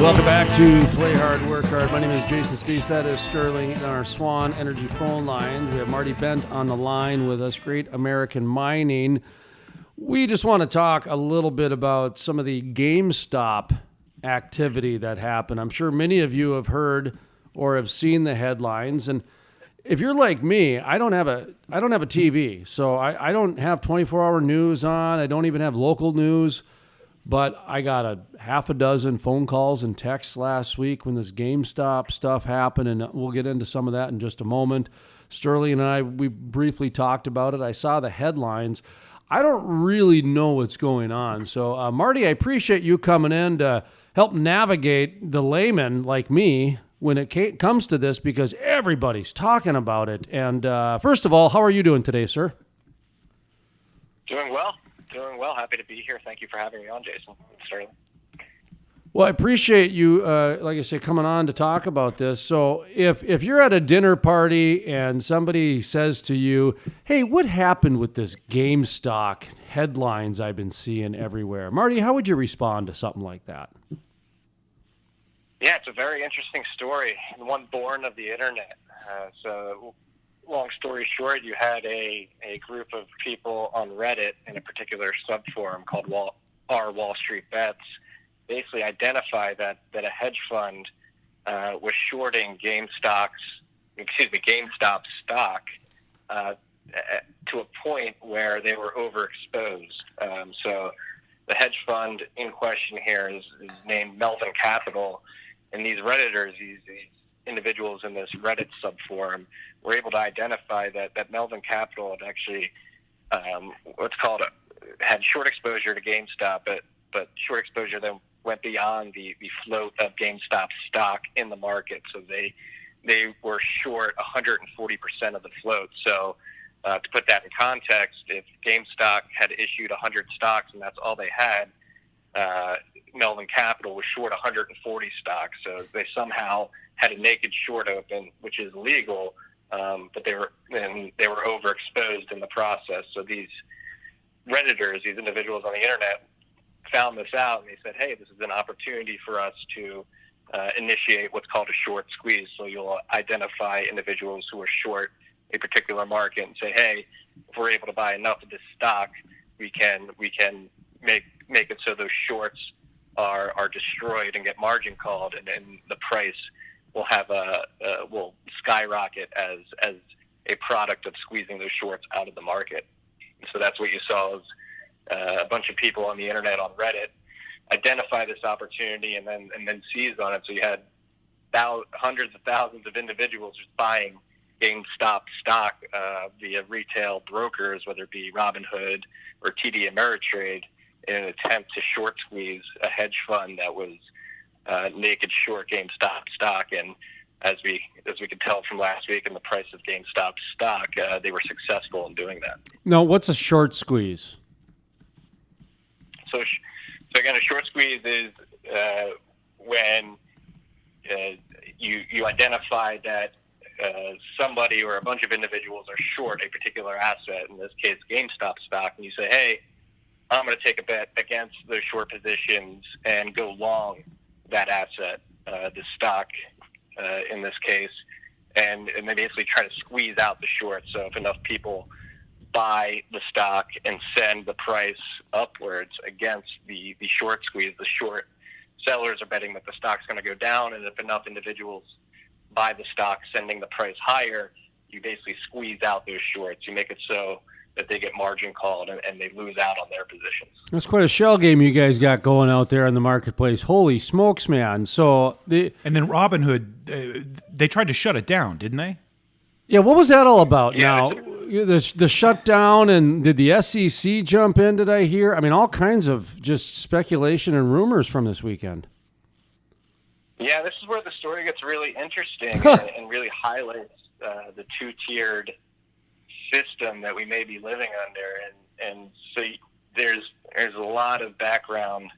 Welcome back to Play Hard, Work Hard. My name is Jason Spiess. That is Sterling. On our Swan Energy phone lines, we have Marty Bent on the line with us. Great American Mining. We just want to talk a little bit about some of the GameStop activity that happened. I'm sure many of you have heard or have seen the headlines. And if you're like me, I don't have a TV, so I don't have 24-hour news on. I don't even have local news. But I got a half a dozen phone calls and texts last week when this GameStop stuff happened, and we'll get into some of that in just a moment. Sterling and I, we briefly talked about it. I saw the headlines. I don't really know what's going on. So, Marty, I appreciate you coming in to help navigate the layman like me when it comes to this, because everybody's talking about it. And first of all, how are you doing today, sir? Doing well. Happy to be here. Thank you for having me on, Jason. Sterling. Well, I appreciate you, like I said, coming on to talk about this. So if you're at a dinner party and somebody says to you, hey, what happened with this GameStop headlines I've been seeing everywhere? Marty, how would you respond to something like that? Yeah, it's a very interesting story, and one born of the internet. So long story short, you had a group of people on Reddit in a particular subforum called Wall Street Bets basically identify that a hedge fund was shorting GameStop stock to a point where they were overexposed. So the hedge fund in question here is named Melvin Capital, and these Redditors, these individuals in this Reddit subforum, were able to identify that Melvin Capital had actually had short exposure to GameStop, but short exposure then went beyond the float of GameStop stock in the market. So they were short 140% of the float. So to put that in context, if GameStop had issued 100 stocks and that's all they had, Melvin Capital was short 140 stocks. So they somehow had a naked short open, which is legal, but they were overexposed in the process. So these Redditors, these individuals on the internet, found this out, and they said, hey, this is an opportunity for us to initiate what's called a short squeeze. So you'll identify individuals who are short a particular market and say, hey, if we're able to buy enough of this stock, we can make it so those shorts are destroyed and get margin called, and the price will will skyrocket as a product of squeezing those shorts out of the market. So that's what you saw is a bunch of people on the internet on Reddit identify this opportunity and then seize on it. So you had hundreds of thousands of individuals just buying GameStop stock via retail brokers, whether it be Robinhood or TD Ameritrade, in an attempt to short squeeze a hedge fund that was naked short GameStop stock. And as we could tell from last week in the price of GameStop stock, they were successful in doing that. Now, what's a short squeeze? So again, a short squeeze is when you identify that somebody or a bunch of individuals are short a particular asset, in this case GameStop stock, and you say, hey, I'm going to take a bet against those short positions and go long that asset, the stock in this case, and they basically try to squeeze out the short. So if enough people buy the stock and send the price upwards against the short squeeze, the short sellers are betting that the stock's going to go down, and if enough individuals buy the stock sending the price higher, you basically squeeze out those shorts. You make it so that they get margin called and they lose out on their positions. That's quite a shell game you guys got going out there in the marketplace. Holy smokes, man. And then Robinhood, they tried to shut it down, didn't they? Yeah, what was that all about? Yeah. Now, the shutdown, and did the SEC jump in, did I hear? I mean, all kinds of just speculation and rumors from this weekend. Yeah, this is where the story gets really interesting and really highlights the two-tiered system that we may be living under, and so there's a lot of background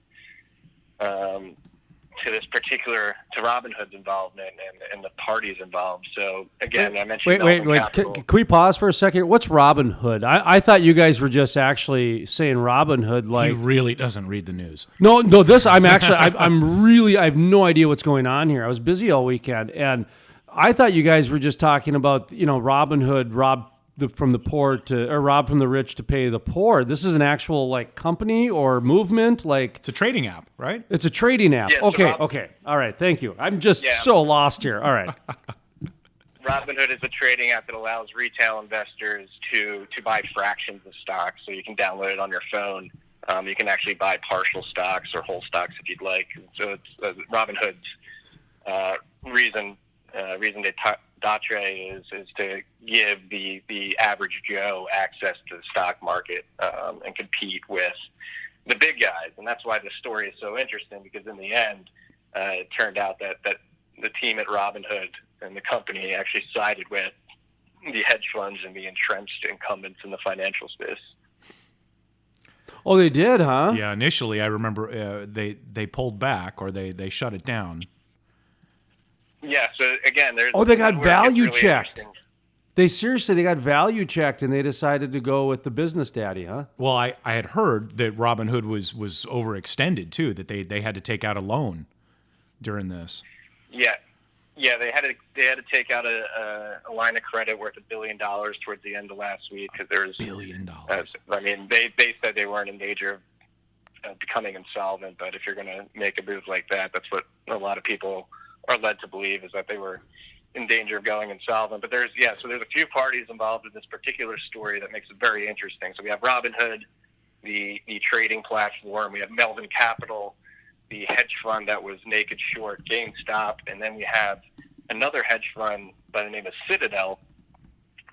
Robinhood's involvement and the parties involved. So again, I mentioned wait. Capital. Can we pause for a second? What's Robinhood? I thought you guys were just actually saying Robinhood. Like, he really doesn't read the news. No. This I have no idea what's going on here. I was busy all weekend, and I thought you guys were just talking about Robinhood, rob from the rich to pay the poor. This is an actual like company or movement. Like, it's a trading app, right? It's a trading app. Yeah, okay. All right. Thank you. I'm just so lost here. All right. Robinhood is a trading app that allows retail investors to buy fractions of stocks. So you can download it on your phone. You can actually buy partial stocks or whole stocks if you'd like. So it's Robinhood's reason d'etre is to give the average Joe access to the stock market and compete with the big guys. And that's why this story is so interesting, because in the end, it turned out that the team at Robinhood and the company actually sided with the hedge funds and the entrenched incumbents in the financial space. Oh, they did, huh? Yeah, initially I remember they pulled back, or they shut it down. Yeah, so again, they got value really checked. They got value checked, and they decided to go with the business daddy, huh? Well, I had heard that Robinhood was overextended too, that they had to take out a loan during this. Yeah, they had to take out a line of credit worth $1 billion towards the end of last week, because there's $1 billion. They said they weren't in danger of becoming insolvent, but if you're going to make a move like that, that's what a lot of people are led to believe, is that they were in danger of going insolvent. But there's a few parties involved in this particular story that makes it very interesting. So we have Robinhood, the trading platform. We have Melvin Capital, the hedge fund that was naked short GameStop, and then we have another hedge fund by the name of Citadel,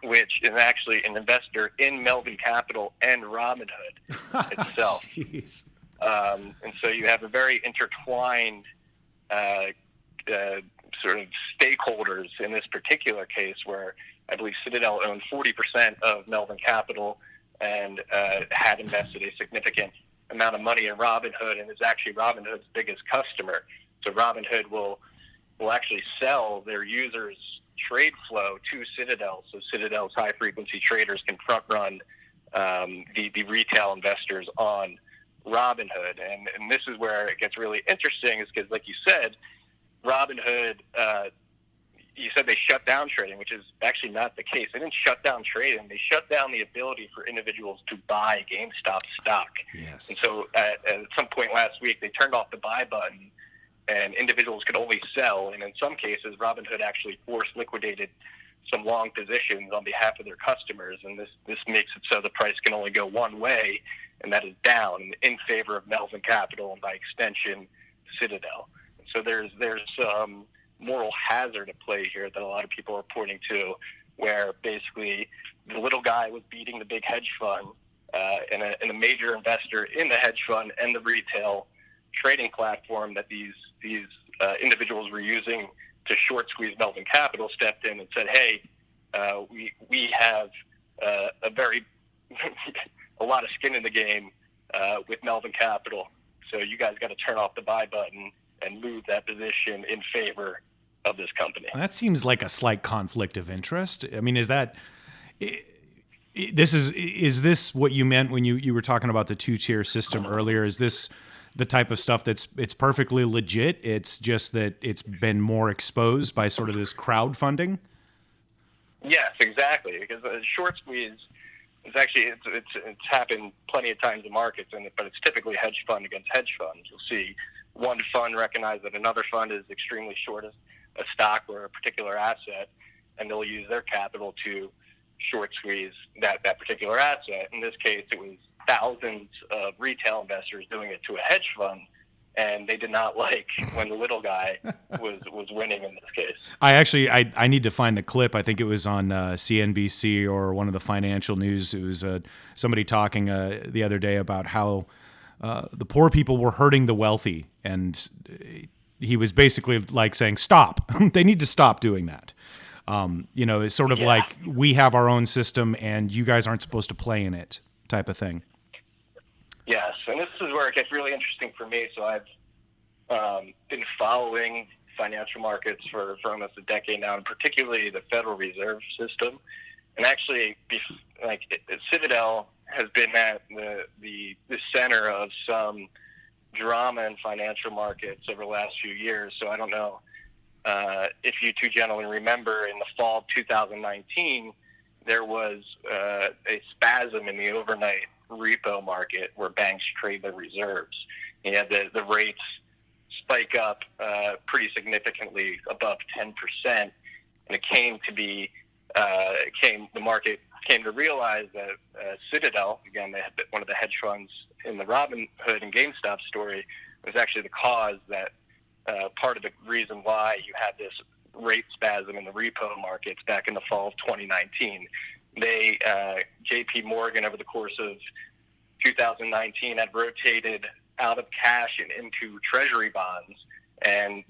which is actually an investor in Melvin Capital and Robinhood itself. Jeez. And so you have a very intertwined sort of stakeholders in this particular case, where I believe Citadel owned 40% of Melvin Capital and had invested a significant amount of money in Robinhood, and is actually Robinhood's biggest customer. So Robinhood will actually sell their users' trade flow to Citadel, so Citadel's high-frequency traders can front-run the retail investors on Robinhood. And this is where it gets really interesting, is because, like you said, Robinhood, you said they shut down trading, which is actually not the case. They didn't shut down trading. They shut down the ability for individuals to buy GameStop stock. Yes. And so at some point last week, they turned off the buy button, and individuals could only sell. And in some cases, Robinhood actually force liquidated some long positions on behalf of their customers. And this makes it so the price can only go one way, and that is down in favor of Melvin Capital and, by extension, Citadel. So there's some moral hazard at play here that a lot of people are pointing to, where basically the little guy was beating the big hedge fund, and a major investor in the hedge fund and the retail trading platform that these individuals were using to short squeeze Melvin Capital stepped in and said, "Hey, we have a lot of skin in the game with Melvin Capital, so you guys got to turn off the buy button and move that position in favor of this company." That seems like a slight conflict of interest. I mean, is this what you meant when you were talking about the two-tier system earlier? Is this the type of stuff it's perfectly legit? It's just that it's been more exposed by sort of this crowdfunding? Yes, exactly. Because a short squeeze is actually it's happened plenty of times in markets, but it's typically hedge fund against hedge funds. You'll see one fund recognize that another fund is extremely short a stock or a particular asset, and they'll use their capital to short squeeze that particular asset. In this case, it was thousands of retail investors doing it to a hedge fund, and they did not like when the little guy was winning in this case. I need to find the clip. I think it was on CNBC or one of the financial news. It was somebody talking the other day about how the poor people were hurting the wealthy, and he was basically like saying, "Stop! They need to stop doing that." It's sort of like, we have our own system, and you guys aren't supposed to play in it, type of thing. Yes, and this is where it gets really interesting for me. So I've been following financial markets for almost a decade now, and particularly the Federal Reserve System. And actually, Citadel has been at the center of some drama in financial markets over the last few years. So I don't know if you two gentlemen remember, in the fall of 2019, there was a spasm in the overnight repo market where banks trade their reserves. You had the rates spike up pretty significantly, above 10%, and it came to be the market came to realize that Citadel, again, they had one of the hedge funds in the Robinhood and GameStop story, was actually the cause that part of the reason why you had this rate spasm in the repo markets back in the fall of 2019. JP Morgan, over the course of 2019, had rotated out of cash and into treasury bonds, and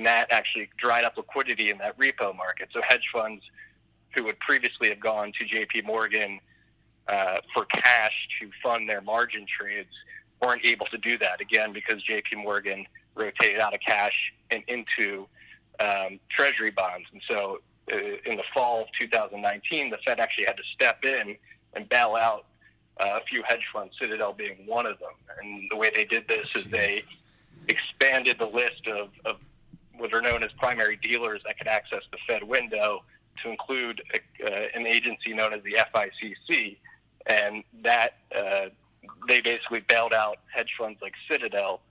that actually dried up liquidity in that repo market. So hedge funds who would previously have gone to JP Morgan for cash to fund their margin trades weren't able to do that, again, because JP Morgan rotated out of cash and into treasury bonds. And so in the fall of 2019, the Fed actually had to step in and bail out a few hedge funds, Citadel being one of them. And the way they did this is they expanded the list of what are known as primary dealers that could access the Fed window to include an agency known as the FICC. And that they basically bailed out hedge funds like Citadel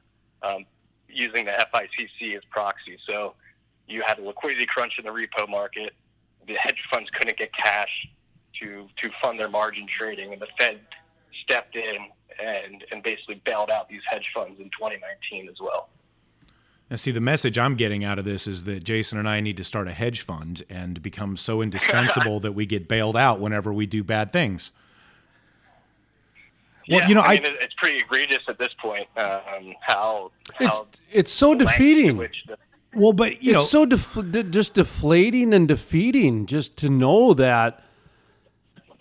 using the FICC as proxy. So you had a liquidity crunch in the repo market. The hedge funds couldn't get cash to fund their margin trading, and the Fed stepped in and basically bailed out these hedge funds in 2019 as well. Now, see, the message I'm getting out of this is that Jason and I need to start a hedge fund and become so indispensable that we get bailed out whenever we do bad things. Well, yeah, it's pretty egregious at this point. It's so defeating. Well, but it's so just deflating and defeating just to know that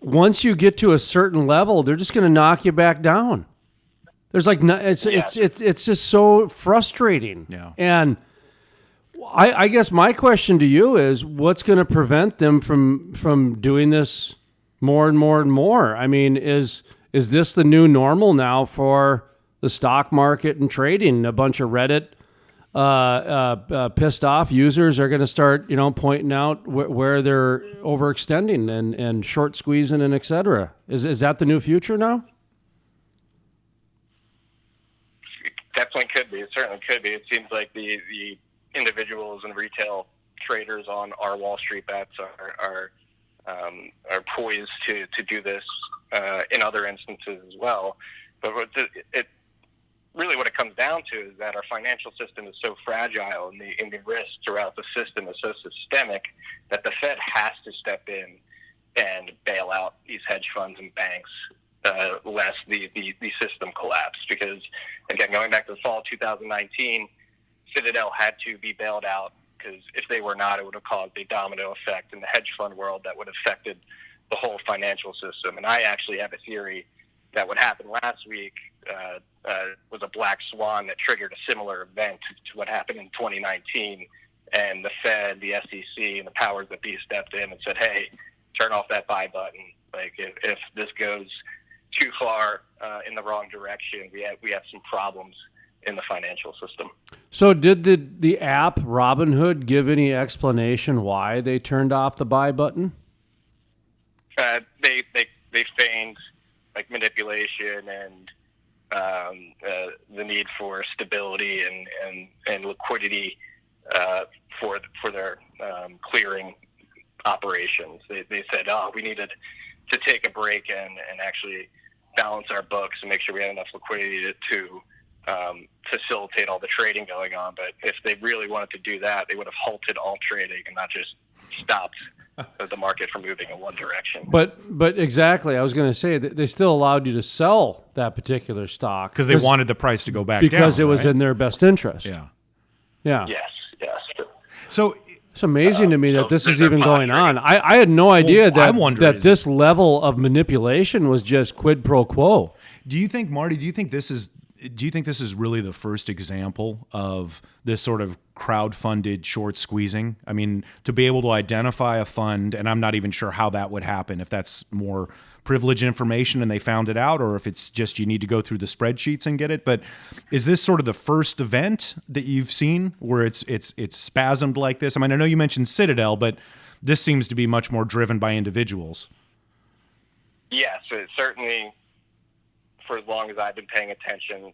once you get to a certain level, they're just going to knock you back down. There's it's just so frustrating. Yeah. And I guess my question to you is, what's going to prevent them from doing this more and more and more? I mean, is this the new normal now for the stock market and trading? A bunch of Reddit pissed off users are going to start, pointing out where they're overextending and short squeezing and et cetera. Is that the new future now? Definitely could be. It certainly could be. It seems like the individuals and retail traders on our Wall Street bets are poised to do this in other instances as well. But what it comes down to is that our financial system is so fragile, and the risk throughout the system is so systemic that the Fed has to step in and bail out these hedge funds and banks lest the system collapse. Because, again, going back to the fall of 2019, Citadel had to be bailed out, because if they were not, it would have caused a domino effect in the hedge fund world that would have affected the whole financial system. And I actually have a theory that what happened last week was a black swan that triggered a similar event to what happened in 2019. And the Fed, the SEC, and the powers that be stepped in and said, hey, turn off that buy button. Like, if this goes too far in the wrong direction, we have some problems in the financial system. So did the app Robinhood give any explanation why they turned off the buy button? They feigned like manipulation and the need for stability and liquidity for their clearing operations. They said, we needed to take a break and actually balance our books and make sure we had enough liquidity to facilitate all the trading going on. But if they really wanted to do that, they would have halted all trading and not just stopped the market from moving in one direction. But exactly, I was going to say that they still allowed you to sell that particular stock because they wanted the price to go back down, because it was in their best interest. Yeah. Yes. So it's amazing to me that this is even going on. I had no idea that this level of manipulation was just quid pro quo. Do you think, Marty, this is do you think this is really the first example of this sort of crowd-funded short squeezing? I mean, to be able to identify a fund, and I'm not even sure how that would happen, if that's more privileged information and they found it out, or if it's just you need to go through the spreadsheets and get it. But is this sort of the first event that you've seen where it's spasmed like this? I mean, I know you mentioned Citadel, but this seems to be much more driven by individuals. Yes, it certainly, for as long as I've been paying attention,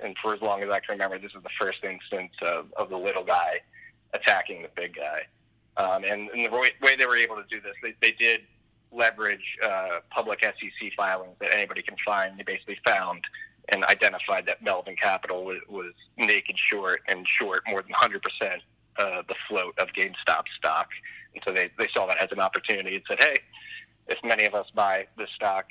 and for as long as I can remember, this is the first instance of the little guy attacking the big guy. And the way they were able to do this, they did leverage public SEC filings that anybody can find. They basically found and identified that Melvin Capital was naked short and short more than 100% the float of GameStop stock. And so they saw that as an opportunity and said, hey, if many of us buy this stock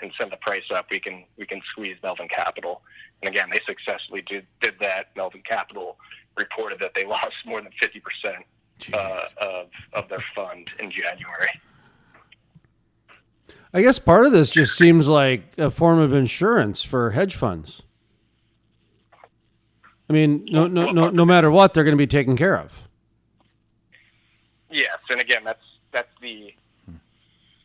and send the price up, we can squeeze Melvin Capital. And again, they successfully did that. Melvin Capital reported that they lost more than 50% of their fund in January. I guess part of this just seems like a form of insurance for hedge funds. I mean, no matter what, they're going to be taken care of. Yes, and again, that's the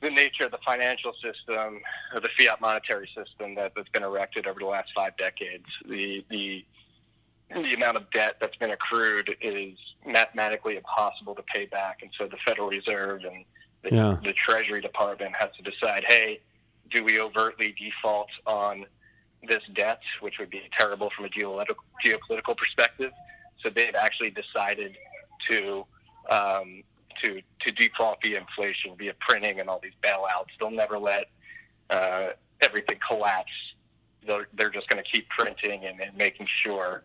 nature of the financial system, or the fiat monetary system that's been erected over the last 5 decades. The amount of debt that's been accrued is mathematically impossible to pay back, and so the Federal Reserve and the Treasury Department has to decide, hey, do we overtly default on this debt, which would be terrible from a geopolitical perspective? So they've actually decided to default via inflation, via printing and all these bailouts. They'll never let everything collapse. They're just going to keep printing and making sure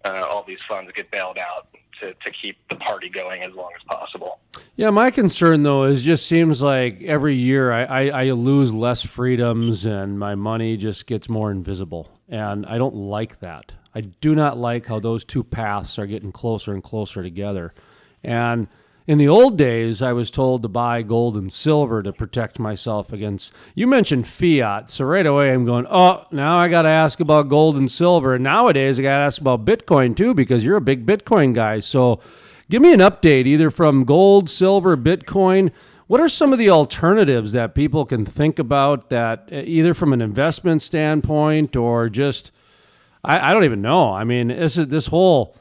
all these funds get bailed out to keep the party going as long as possible. Yeah, my concern, though, is just seems like every year I lose less freedoms and my money just gets more invisible. And I don't like that. I do not like how those two paths are getting closer and closer together. And in the old days, I was told to buy gold and silver to protect myself against. You mentioned fiat, so right away I'm going, oh, now I got to ask about gold and silver. And nowadays I got to ask about Bitcoin too, because you're a big Bitcoin guy. So give me an update either from gold, silver, Bitcoin. What are some of the alternatives that people can think about that either from an investment standpoint or just, I don't even know. I mean, this whole...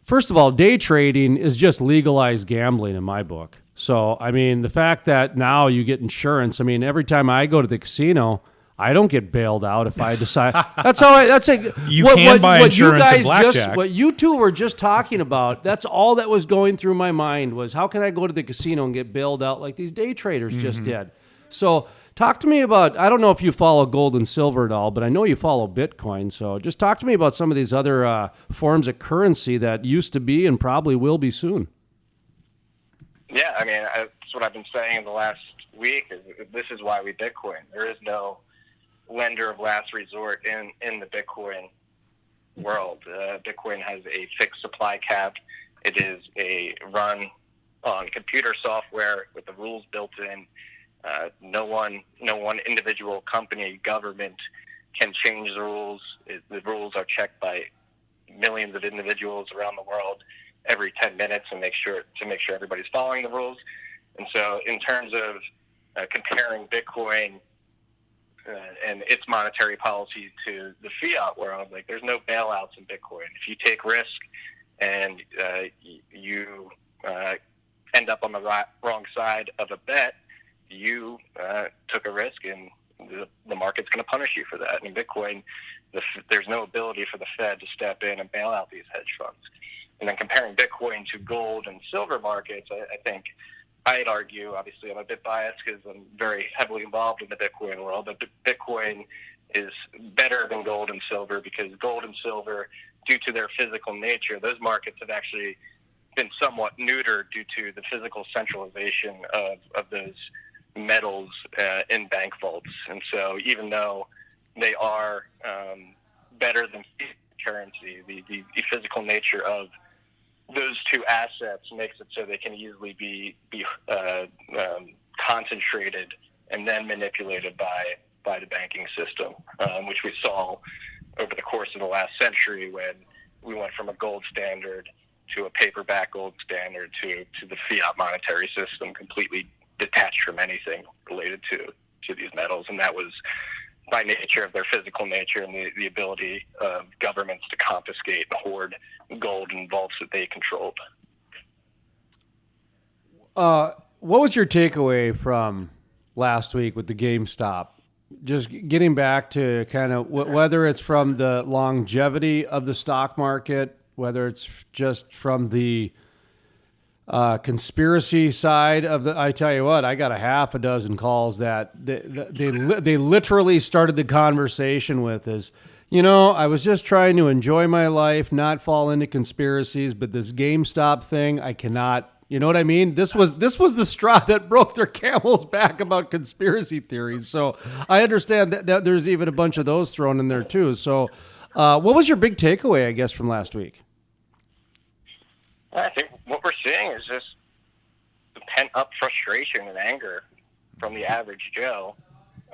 First of all, day trading is just legalized gambling in my book. So, I mean, the fact that now you get insurance, I mean, every time I go to the casino, I don't get bailed out if I decide. You can buy insurance at blackjack. What you two were just talking about, that's all that was going through my mind was how can I go to the casino and get bailed out like these day traders just did? So talk to me about, I don't know if you follow gold and silver at all, but I know you follow Bitcoin. So just talk to me about some of these other forms of currency that used to be and probably will be soon. Yeah, I mean, that's what I've been saying in the last week. This is why we Bitcoin. There is no lender of last resort in the Bitcoin world. Bitcoin has a fixed supply cap. It is a run on computer software with the rules built in. No one individual company, government can change the rules. The rules are checked by millions of individuals around the world every 10 minutes and make sure everybody's following the rules. And so in terms of comparing Bitcoin and its monetary policy to the fiat world, like there's no bailouts in Bitcoin. If you take risk and you end up on the wrong side of a bet, you took a risk, and the market's going to punish you for that. And in Bitcoin, there's no ability for the Fed to step in and bail out these hedge funds. And then comparing Bitcoin to gold and silver markets, I think I'd argue, obviously I'm a bit biased because I'm very heavily involved in the Bitcoin world, but Bitcoin is better than gold and silver because gold and silver, due to their physical nature, those markets have actually been somewhat neutered due to the physical centralization of those metals in bank vaults. And so even though they are better than currency, the physical nature of those two assets makes it so they can easily be concentrated and then manipulated by by the banking system, which we saw over the course of the last century when we went from a gold standard to a paperback gold standard to the fiat monetary system, completely detached from anything related to these metals. And that was by nature of their physical nature and the ability of governments to confiscate and hoard gold and vaults that they controlled. What was your takeaway from last week with the GameStop? Just getting back to kind of whether it's from the longevity of the stock market, whether it's just from the conspiracy side of the. I tell you what, I got a half a dozen calls that they literally started the conversation with is, I was just trying to enjoy my life, not fall into conspiracies, but this GameStop thing, I cannot. You know what I mean? This was the straw that broke their camel's back about conspiracy theories. So I understand that there's even a bunch of those thrown in there too. So what was your big takeaway, I guess, from last week? I think what we're seeing is just the pent-up frustration and anger from the average Joe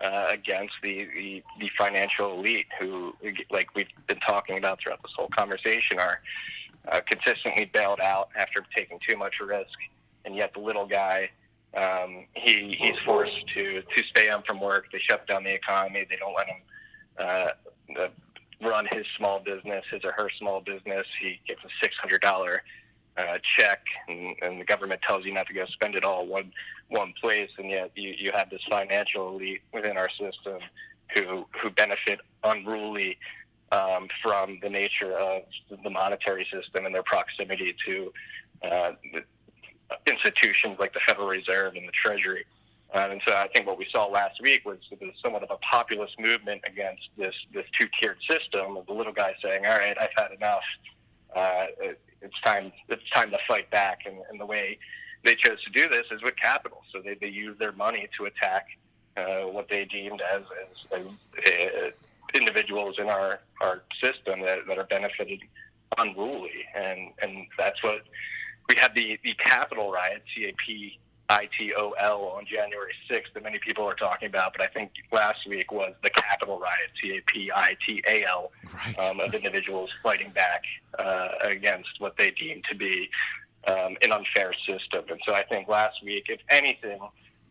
against the financial elite who, like we've been talking about throughout this whole conversation, are consistently bailed out after taking too much risk, and yet the little guy, he's forced to stay home from work. They shut down the economy. They don't let him run his small business, his or her small business. He gets a $600 check, and the government tells you not to go spend it all one place, and yet you have this financial elite within our system who benefit unruly from the nature of the monetary system and their proximity to institutions like the Federal Reserve and the Treasury. And so I think what we saw last week was somewhat of a populist movement against this two-tiered system of the little guy saying, all right, I've had enough. It's time to fight back. And the way they chose to do this is with capital. So they used their money to attack what they deemed as individuals in our system that are benefiting unruly. And that's what we had the Capitol riot, CAPITOL, on January 6th that many people are talking about. But I think last week was the Capitol riot, CAPITAL, right. Of individuals fighting back against what they deem to be an unfair system. And so I think last week, if anything,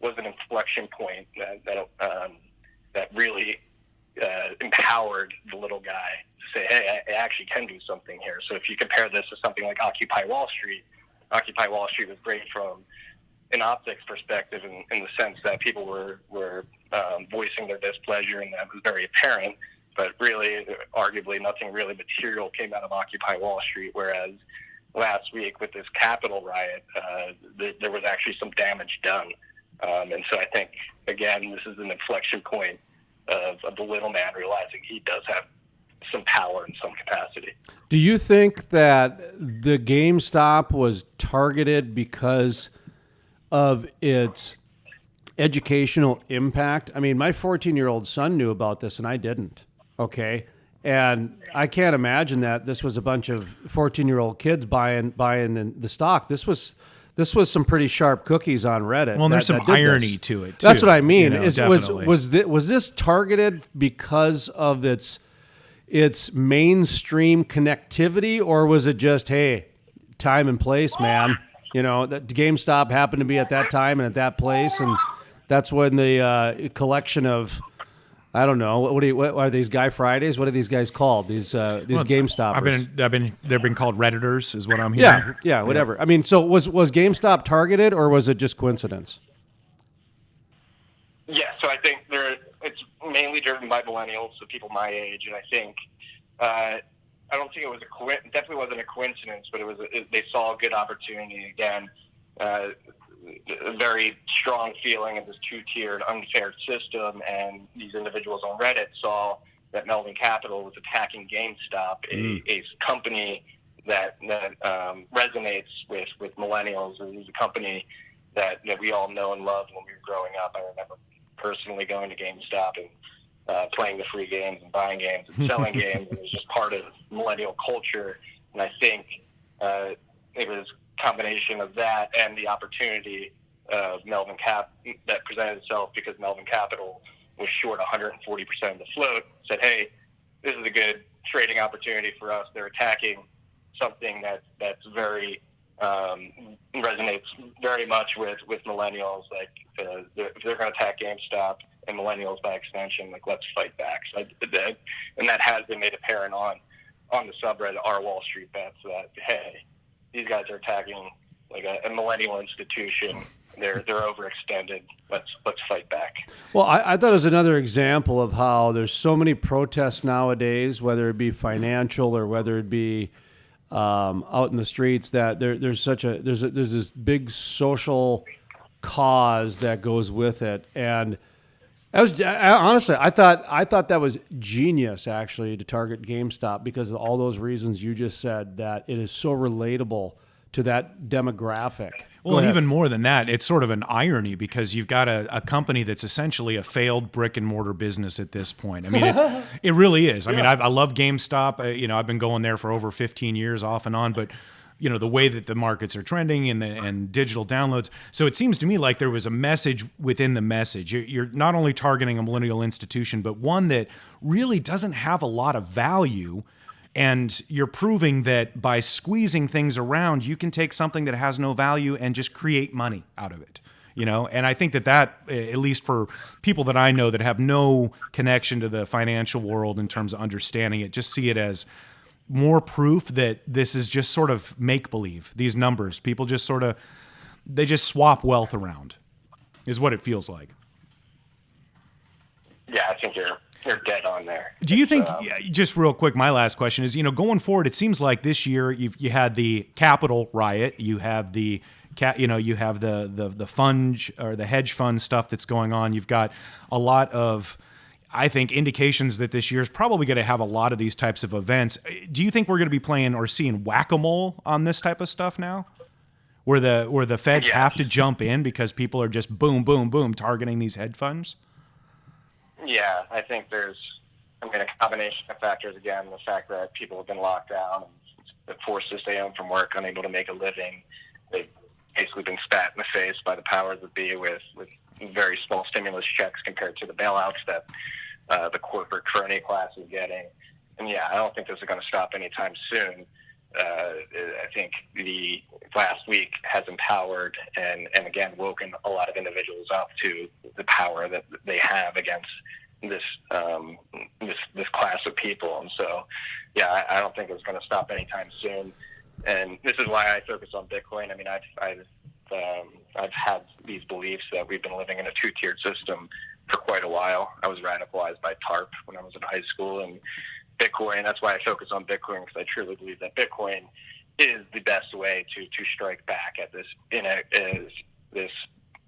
was an inflection point that really empowered the little guy to say, hey, I actually can do something here. So if you compare this to something like Occupy Wall Street was great from an optics perspective in the sense that people were voicing their displeasure, and that was very apparent. But really, arguably, nothing really material came out of Occupy Wall Street, whereas last week with this Capitol riot, there was actually some damage done. And so I think, again, this is an inflection point of the little man realizing he does have some power in some capacity. Do you think that the GameStop was targeted because of its educational impact? I mean, my 14-year-old son knew about this and I didn't, okay? And I can't imagine that this was a bunch of 14-year-old kids buying in the stock. This was some pretty sharp cookies on Reddit. Well, there's some irony to it, too. That's what I mean. Was this targeted because of its mainstream connectivity, or was it just, hey, time and place, man? That GameStop happened to be at that time and at that place, and that's when the collection of, I don't know, what are these Guy Fridays? What are these guys called? These GameStoppers. They've been called Redditors, is what I'm hearing. Yeah, whatever. I mean, so was GameStop targeted, or was it just coincidence? Yeah, so I think it's mainly driven by millennials, so people my age, and I think I don't think it was definitely wasn't a coincidence, but they saw a good opportunity again. A very strong feeling of this two-tiered, unfair system, and these individuals on Reddit saw that Melvin Capital was attacking GameStop, a company that resonates with millennials. It was a company that we all know and loved when we were growing up. I remember personally going to GameStop and playing the free games and buying games and selling games. It was just part of millennial culture, and I think it was a combination of that and the opportunity of Melvin that presented itself because Melvin Capital was short 140% of the float, said, hey, this is a good trading opportunity for us. They're attacking something that's very resonates very much with millennials. Like if they're going to attack GameStop and millennials by extension, like let's fight back. So and that has been made apparent on the subreddit our Wall Street Bets that hey, these guys are attacking like a millennial institution. They're overextended. Let's fight back. Well, I thought it was another example of how there's so many protests nowadays, whether it be financial or whether it be out in the streets, that there's this big social cause that goes with it. And honestly, I thought that was genius actually to target GameStop because of all those reasons you just said, that it is so relatable to that demographic. Well, and even more than that, it's sort of an irony because you've got a company that's essentially a failed brick and mortar business at this point. I mean, it really is. I mean, I love GameStop. I've been going there for over 15 years off and on, but the way that the markets are trending and digital downloads. So it seems to me like there was a message within the message. You're not only targeting a millennial institution, but one that really doesn't have a lot of value. And you're proving that by squeezing things around, you can take something that has no value and just create money out of it. And I think that at least for people that I know that have no connection to the financial world in terms of understanding it, just see it as more proof that this is just sort of make-believe. These numbers, people just they just swap wealth around is what it feels like. Yeah, I think you're dead on there. Do you think, just real quick, my last question is, going forward, it seems like this year you had the Capital riot, you have the fund or the hedge fund stuff that's going on. You've got a lot of, I think, indications that this year is probably going to have a lot of these types of events. Do you think we're going to be playing or seeing whack-a-mole on this type of stuff now? Where the feds have to jump in because people are just boom, boom, boom targeting these hedge funds? Yeah, I think there's a combination of factors. Again, the fact that people have been locked down and forced to stay home from work, unable to make a living. They've basically been spat in the face by the powers that be with very small stimulus checks compared to the bailouts that the corporate crony class is getting. And yeah, I don't think this is going to stop anytime soon. I think the last week has empowered and again woken a lot of individuals up to the power that they have against this class of people. And so, yeah, I don't think it's going to stop anytime soon. And this is why I focus on Bitcoin. I mean, I've had these beliefs that we've been living in a two-tiered system for quite a while. I was radicalized by TARP when I was in high school, and Bitcoin. That's why I focus on Bitcoin, because I truly believe that Bitcoin is the best way to strike back at this this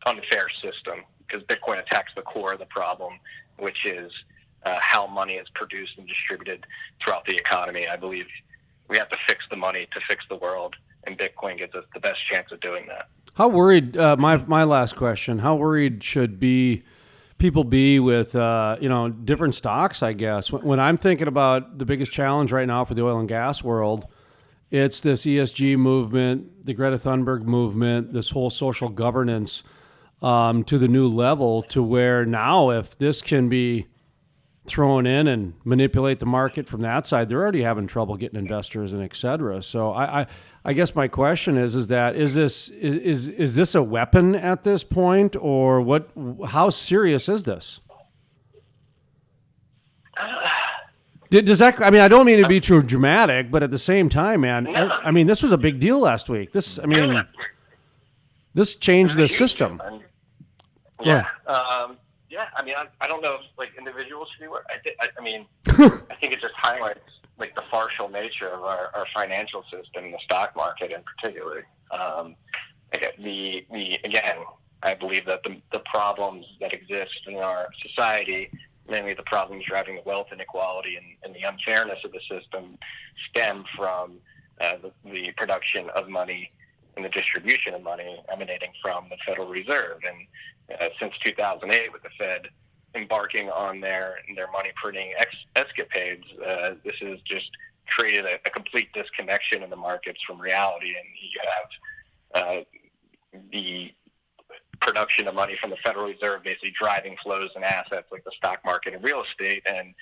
unfair system, because Bitcoin attacks the core of the problem, which is how money is produced and distributed throughout the economy. I believe we have to fix the money to fix the world, and Bitcoin gives us the best chance of doing that. How worried? My last question: how worried should people be with different stocks? I guess when I'm thinking about the biggest challenge right now for the oil and gas world, it's this ESG movement, the Greta Thunberg movement, this whole social governance to the new level, to where now if this can be thrown in and manipulate the market from that side, they're already having trouble getting investors and et cetera. So I guess my question is this a weapon at this point, or what? How serious is this? Does that? I mean, I don't mean to be too dramatic, but at the same time, man, I mean, this was a big deal last week. This changed the system. Yeah. Yeah, I mean, I don't know if individuals should be worried. I mean, I think it just highlights the partial nature of our financial system, the stock market in particular. Again, I believe that the problems that exist in our society, mainly the problems driving the wealth inequality and the unfairness of the system, stem from the production of money and the distribution of money emanating from the Federal Reserve. And since 2008, with the Fed embarking on their money printing escapades, this has just created a complete disconnection in the markets from reality. And you have the production of money from the Federal Reserve, basically driving flows in assets like the stock market and real estate. And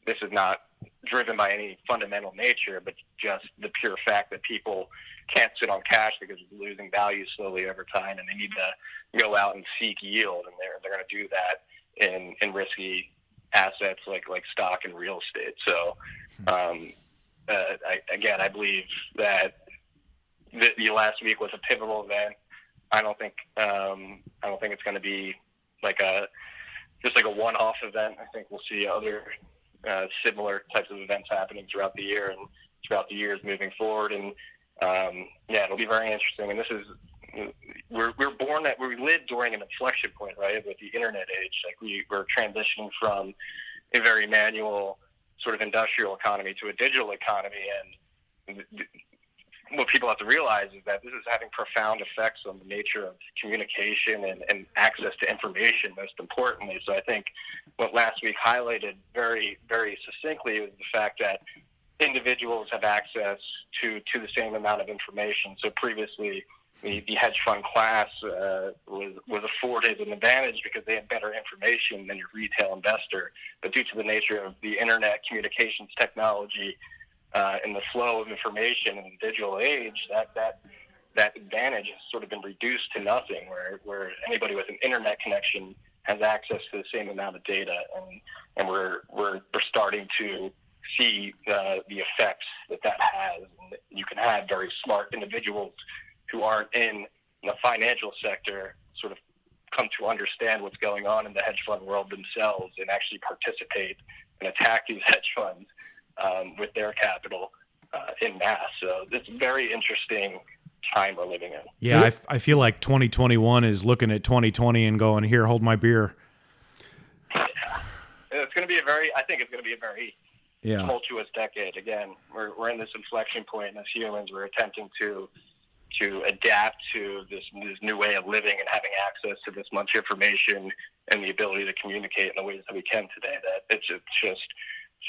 this is not driven by any fundamental nature, but just the pure fact that people can't sit on cash because it's losing value slowly over time, and they need to go out and seek yield, and they're going to do that in risky assets like stock and real estate. So, I believe that the last week was a pivotal event. I don't think it's going to be just like a one-off event. I think we'll see other similar types of events happening throughout the year and throughout the years moving forward. And it'll be very interesting. And this is we lived during an inflection point, right, with the internet age. Like we're transitioning from a very manual sort of industrial economy to a digital economy, and what people have to realize is that this is having profound effects on the nature of communication and access to information, most importantly. So I think what last week highlighted very, very succinctly was the fact that individuals have access to the same amount of information. So previously, the hedge fund class was afforded an advantage because they had better information than your retail investor. But due to the nature of the internet communications technology and the flow of information in the digital age, that advantage has sort of been reduced to nothing, where anybody with an internet connection has access to the same amount of data, and we're starting to see the effects that has. And you can have very smart individuals who aren't in the financial sector sort of come to understand what's going on in the hedge fund world themselves and actually participate and attack these hedge funds with their capital in mass. So it's a very interesting time we're living in. Yeah, I feel like 2021 is looking at 2020 and going, here, hold my beer. Yeah. It's going to be I think it's going to be a very tumultuous decade. Again, we're in this inflection point, and as humans, we're attempting to adapt to this new way of living and having access to this much information and the ability to communicate in the ways that we can today. That it's just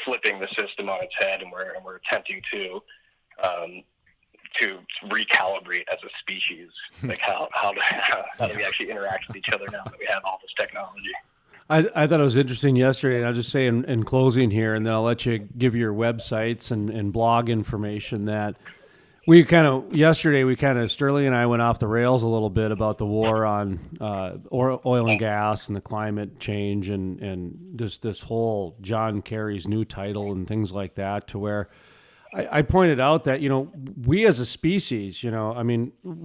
flipping the system on its head, and we're attempting to recalibrate as a species, like how do we actually interact with each other now that we have all this technology. I thought it was interesting yesterday, and I'll just say in closing here, and then I'll let you give your websites and blog information, that yesterday Sterling and I went off the rails a little bit about the war on oil and gas and the climate change and this whole John Kerry's new title and things like that, to where I pointed out that, we as a species,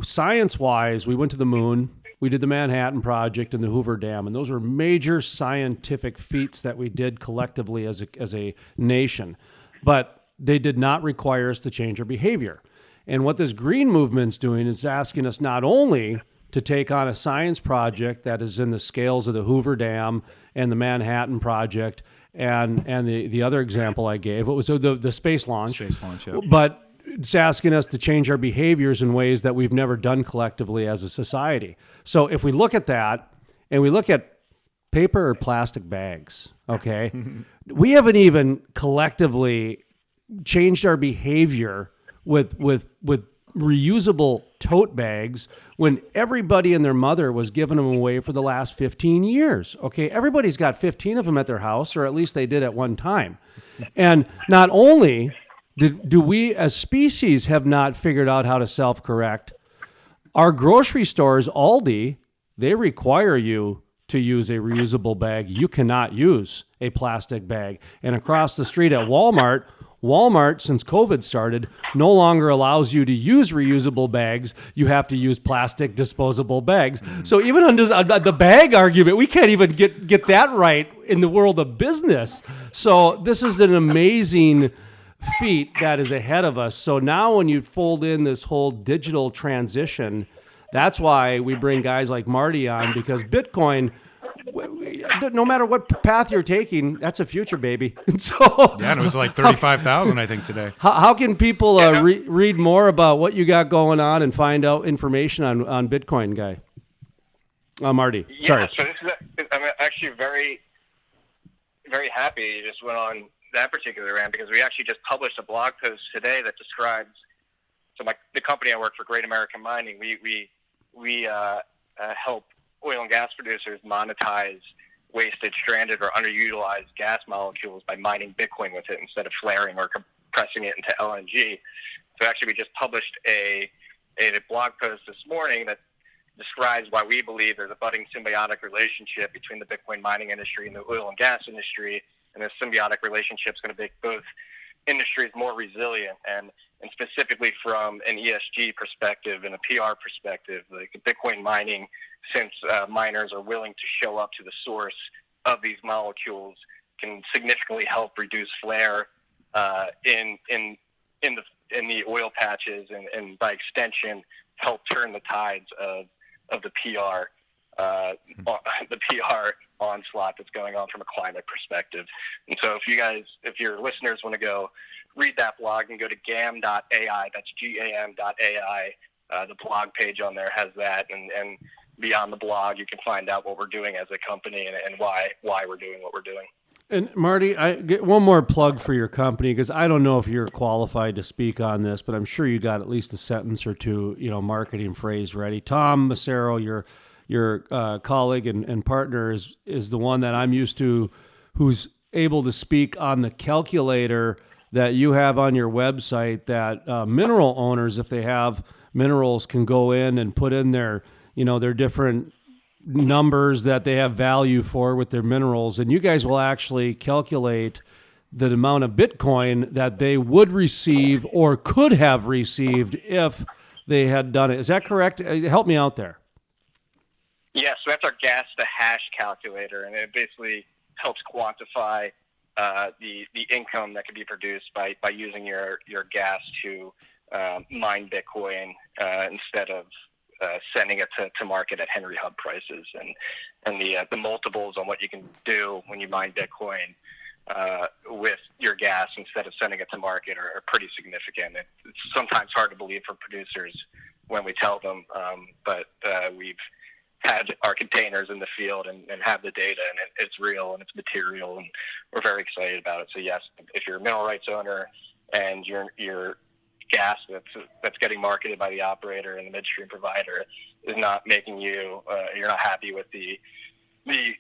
science-wise, we went to the moon, we did the Manhattan Project and the Hoover Dam, and those were major scientific feats that we did collectively as a nation. But they did not require us to change our behavior. And what this green movement's doing is asking us not only to take on a science project that is in the scales of the Hoover Dam and the Manhattan Project and the other example I gave, what was the space launch. Yeah. But it's asking us to change our behaviors in ways that we've never done collectively as a society. So if we look at that and we look at paper or plastic bags, okay, we haven't even collectively changed our behavior with reusable tote bags when everybody and their mother was giving them away for the last 15 years. Okay, everybody's got 15 of them at their house, or at least they did at one time. And not only do we as species have not figured out how to self-correct, our grocery stores, Aldi, they require you to use a reusable bag. You cannot use a plastic bag. And across the street at Walmart, since COVID started, no longer allows you to use reusable bags. You have to use plastic disposable bags. So even on the bag argument, we can't even get that right in the world of business. So this is an amazing feat that is ahead of us. So now when you fold in this whole digital transition, that's why we bring guys like Marty on, because Bitcoin, no matter what path you're taking, that's a future, baby. And so and it was like 35,000, I think, today. How can people read more about what you got going on and find out information on Bitcoin, guy? Marty, sorry. So I'm actually very, very happy you just went on that particular rant, because we actually just published a blog post today that describes. So the company I work for, Great American Mining, we help oil and gas producers monetize wasted, stranded, or underutilized gas molecules by mining Bitcoin with it instead of flaring or compressing it into LNG. So actually, we just published a blog post this morning that describes why we believe there's a budding symbiotic relationship between the Bitcoin mining industry and the oil and gas industry, and this symbiotic relationship is going to make both industries more resilient, and specifically from an ESG perspective and a PR perspective, like Bitcoin mining, since miners are willing to show up to the source of these molecules, can significantly help reduce flare in the oil patches, and by extension help turn the tides of the PR onslaught that's going on from a climate perspective. And so if your listeners want to go read that blog and go to gam.ai, that's GAM.ai, the blog page on there has that, and beyond the blog you can find out what we're doing as a company and why we're doing what we're doing. And Marty, I get one more plug for your company, because I don't know if you're qualified to speak on this, but I'm sure you got at least a sentence or two, marketing phrase ready. Tom Massaro, your colleague and partner, is the one that I'm used to, who's able to speak on the calculator that you have on your website that mineral owners, if they have minerals, can go in and put in their different numbers that they have value for with their minerals, and you guys will actually calculate the amount of Bitcoin that they would receive or could have received if they had done it. Is that correct? Help me out there. Yeah, so that's our gas to hash calculator, and it basically helps quantify the income that can be produced by using your gas to mine Bitcoin instead of sending it to market at Henry Hub prices, and the multiples on what you can do when you mine Bitcoin with your gas instead of sending it to market are pretty significant. It's sometimes hard to believe for producers when we tell them, but we've had our containers in the field and have the data, and it's real and it's material, and we're very excited about it. So yes, if you're a mineral rights owner and your gas that's getting marketed by the operator and the midstream provider is not making you're not happy with the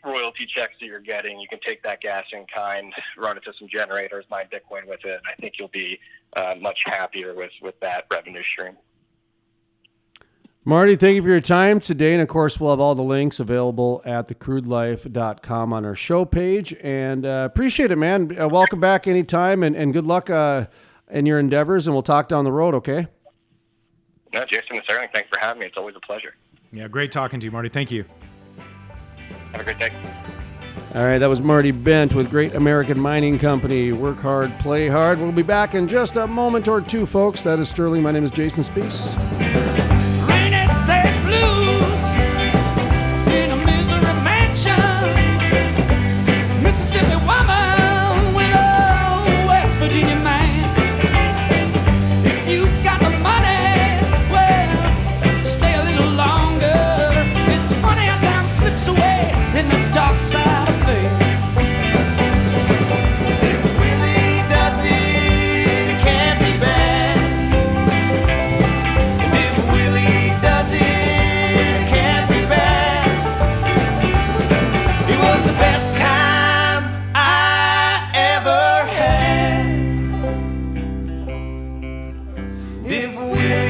royalty checks that you're getting, you can take that gas in kind, run it to some generators, mine Bitcoin with it, and I think you'll be much happier with that revenue stream. Marty, thank you for your time today, and of course we'll have all the links available at thecrudelife.com on our show page, and appreciate it, man. Welcome back anytime, and good luck in your endeavors, and we'll talk down the road, okay? No, Jason and Sterling, thanks for having me. It's always a pleasure. Yeah, great talking to you, Marty. Thank you. Have a great day. All right, that was Marty Bent with Great American Mining Company. Work hard, play hard. We'll be back in just a moment or two, folks. That is Sterling. My name is Jason Spiess. If Willie